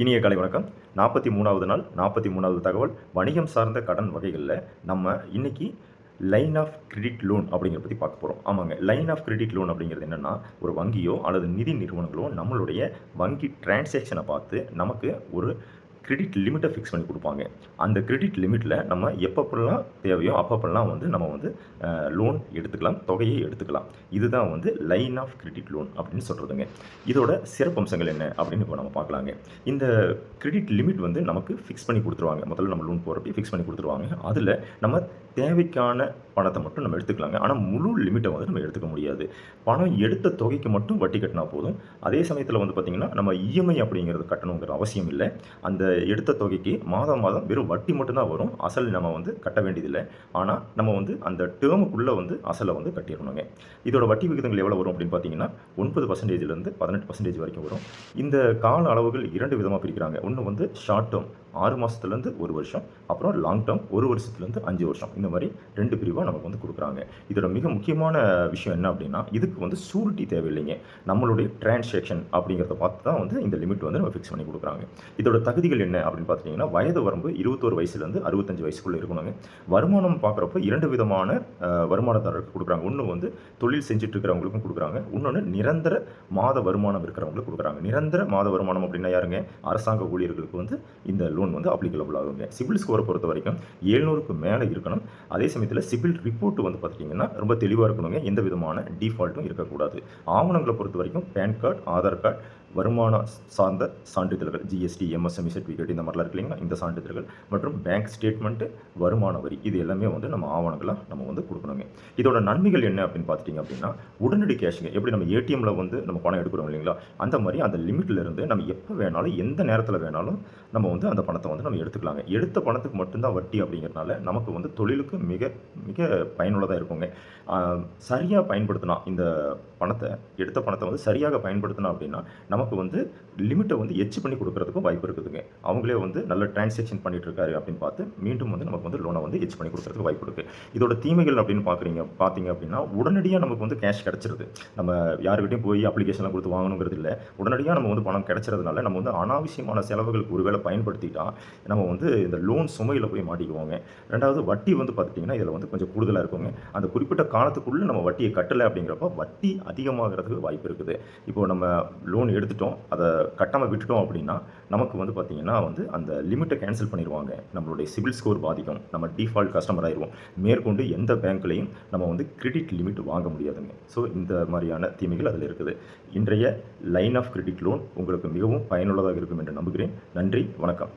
இனிய காலை வணக்கம். 43வது நாள், 43வது தகவல். வணிகம் சார்ந்த கடன் வகைகள்ல நம்ம இன்னைக்கு லைன் ஆஃப் கிரெடிட் லோன் அப்படிங்கிறத பத்தி பார்க்க போறோம். ஆமாங்க. லைன் ஆஃப் கிரெடிட் லோன் அப்படிங்கிறது என்னன்னா, ஒரு வங்கியோ அல்லது நிதி நிறுவனங்களோ நம்மளுடைய வங்கி டிரான்சாக்ஷன பார்த்து நமக்கு ஒரு கிரெடிட் லிமிட்ட ஃபிக்ஸ் பண்ணி குடுப்பாங்க. அந்த கிரெடிட் லிமிட்ல நம்ம எப்பப்பலாம் தேவையோ அப்பப்பலாம் நம்ம லோன் எடுத்துக்கலாம். தொகையை எடுத்துக்கலாம். இதுதான் லைன் ஆஃப் கிரெடிட் லோன் அப்படின்னு சொல்றதுங்க. இதோட சிறப்பம்சங்கள் என்ன அப்படின்னு இப்போ நம்ம பார்க்கலாங்க. இந்த கிரெடிட் லிமிட் நமக்கு ஃபிக்ஸ் பண்ணி குடுத்துருவாங்க. முதல்ல நம்ம லோன் போடுறப்பயே ஃபிக்ஸ் பண்ணி குடுத்துருவாங்க. அதுல நம்ம தேவைக்கான பணத்த மட்டும் நம்ம எடுத்துக்கலாங்க. ஆனா முழு லிமிட்ட நம்ம எடுத்துக்க முடியாது. பணம் எடுத்த தொகைக்கு மட்டும் வட்டி கட்டினா போதும். அதே சமயத்துல பார்த்தீங்கன்னா, நம்ம இஎம்ஐ அப்படிங்கிறது கட்டணுங்கிற அவசியம் இல்ல. அந்த எடுத்த தொகைக்கு மாதம் மாதம் வெறும் வட்டி மட்டும் தான் வரும். அசல் நம்ம கட்ட வேண்டியதில்ல. ஆனா நம்ம அந்த டேர்முக்குள்ள அசல கட்டிறணுங்க. இதோட வட்டி விகிதங்கள் எவ்வளவு வரும் அப்படின்னு பார்த்தீங்கன்னா, 9% லிருந்து 18% வரைக்கும் வரும். இந்த கால அளவுகள் 2 விதமா பிரிக்கிறாங்க. ஒண்ணு ஷார்ட் டேர்ம் 6 மாசத்துலேருந்து 1 வருஷம். அப்புறம் லாங் டேர்ம் 1 வருஷத்துலேருந்து 5 வருஷம். இந்த மாதிரி 2 பிரிவா நமக்கு குடுக்குறாங்க. இதோட மிக முக்கியமான விஷயம் என்ன அப்படின்னா, இதுக்கு ஷூரிட்டி தேவையில்லைங்க. நம்மளுடைய டிரான்சாக்ஷன் அப்படிங்கிறத பார்த்து தான் இந்த லிமிட் நம்ம ஃபிக்ஸ் பண்ணி குடுக்குறாங்க. இதோட தகுதிகள் என்ன அப்படின்னு பார்த்தீங்கன்னா, வயது வரம்பு 21 வயசுலேருந்து 65 வயசுக்குள்ள இருக்கணுங்க. வருமானம் பார்க்குறப்ப 2 விதமான வருமானதாரருக்கு குடுக்குறாங்க. ஒண்ணு தொழில் செஞ்சுட்டு இருக்கிறவங்களுக்கும் குடுக்குறாங்க. இன்னொன்னு நிரந்தர மாத வருமானம் இருக்கிறவங்களுக்கு குடுக்குறாங்க. நிரந்தர மாத வருமானம் அப்படின்னா யாருங்க? அரசாங்க ஊழியர்களுக்கு இந்த லோன் அப்ளிகபிள் ஆகுங்க. சிபில் ஸ்கோரை பொறுத்த வரைக்கும் 700க்கு மேல இருக்கணும். அதே சமயத்துல சிபில் ரிப்போர்ட் பார்த்துட்டீங்கன்னா ரொம்ப தெளிவா இருக்கணுங்க. எந்த விதமான டிஃபால்ட்டும் இருக்கக்கூடாது. ஆவணங்களை பொறுத்த வரைக்கும் பேன் கார்டு, ஆதார் கார்டு, வருமானம் சார்ந்த சான்றிதழ்கள், ஜிஎஸ்டி, எம்எஸ்எம்இ சர்டிஃபிகேட் இந்த மாதிரிலாம் இருக்கு இல்லைங்களா? இந்த சான்றிதழ்கள் மற்றும் பேங்க் ஸ்டேட்மெண்ட், வருமான வரி இது எல்லாமே நம்ம ஆவணங்களா நம்ம கொடுக்கணுங்க. இதோட நன்மைகள் என்ன அப்படின்னு பார்த்துட்டீங்க அப்படின்னா, உடனடி கேஷுங்க. எப்படி நம்ம ஏடிஎம்ல நம்ம பணம் எடுக்கிறோம் இல்லைங்களா? அந்த மாதிரி அந்த லிமிட்ல இருந்து நம்ம எப்போ வேணாலும் எந்த நேரத்தில் வேணாலும் நம்ம அந்த பணத்தை நம்ம எடுத்துக்கலாங்க. எடுத்த பணத்துக்கு மட்டும்தான் வட்டி அப்படிங்கிறதுனால நமக்கு தொழிலுக்கு மிக மிக பயனுள்ளதாக இருக்குங்க. சரியாக பயன்படுத்தினா இந்த பணத்தை எடுத்த பணத்தை சரியாக பயன்படுத்தினா அப்படின்னா நமக்கு லிமிட்டை எச்சு பண்ணி கொடுக்கறதுக்கும் வாய்ப்பு இருக்குதுங்க. அவங்களே நல்ல டிரான்சாக்ஷன் பண்ணிட்டு இருக்காரு அப்படின்னு பார்த்து மீண்டும் நமக்கு லோனை எச்சு பண்ணி கொடுக்கறதுக்கு வாய்ப்பு இருக்கு. இதோட தீமைகள் அப்படின்னு பார்த்தீங்க அப்படின்னா, உடனடியாக நமக்கு கேஷ் கிடைச்சிருது. நம்ம யாருக்கிட்டையும் போய் அப்ளிகேஷன்லாம் கொடுத்து வாங்கணுங்கிறது இல்லை. உடனடியாக நம்ம பணம் கிடைச்சறதுனால நம்ம அனாவசியமான செலவுகளுக்கு ஒருவேளை பயன்படுத்திட்டா நம்ம இந்த லோன் சுமையில் போய் மாட்டிக்குவோங்க. ரெண்டாவது வட்டி பார்த்துட்டிங்கன்னா இதில் கொஞ்சம் கூடுதலாக இருக்குங்க. அந்த குறிப்பிட்ட காலத்துக்குள்ளே நம்ம வட்டியை கட்டலை அப்படிங்கிறப்ப வட்டி அதிகமாகிறதுக்கு வாய்ப்பு இருக்குது. இப்போ நம்ம லோன் எடுத்துட்டோம், அதை கட்டாமல் விட்டுட்டோம் அப்படின்னா நமக்கு பார்த்தீங்கன்னா அந்த லிமிட்டை கேன்சல் பண்ணிடுவாங்க. நம்மளுடைய சிபில் ஸ்கோர் பாதிக்கும். நம்ம டிஃபால்ட் கஸ்டமர் ஆயிடுவோம். மேற்கொண்டு எந்த பேங்க்லையும் நம்ம கிரெடிட் லிமிட் வாங்க முடியாதுங்க. ஸோ இந்த மாதிரியான தீமைகள் அதில் இருக்குது. இன்றைய லைன் ஆஃப் கிரெடிட் லோன் உங்களுக்கு மிகவும் பயனுள்ளதாக இருக்கும் என்று நம்புகிறேன். நன்றி, வணக்கம்.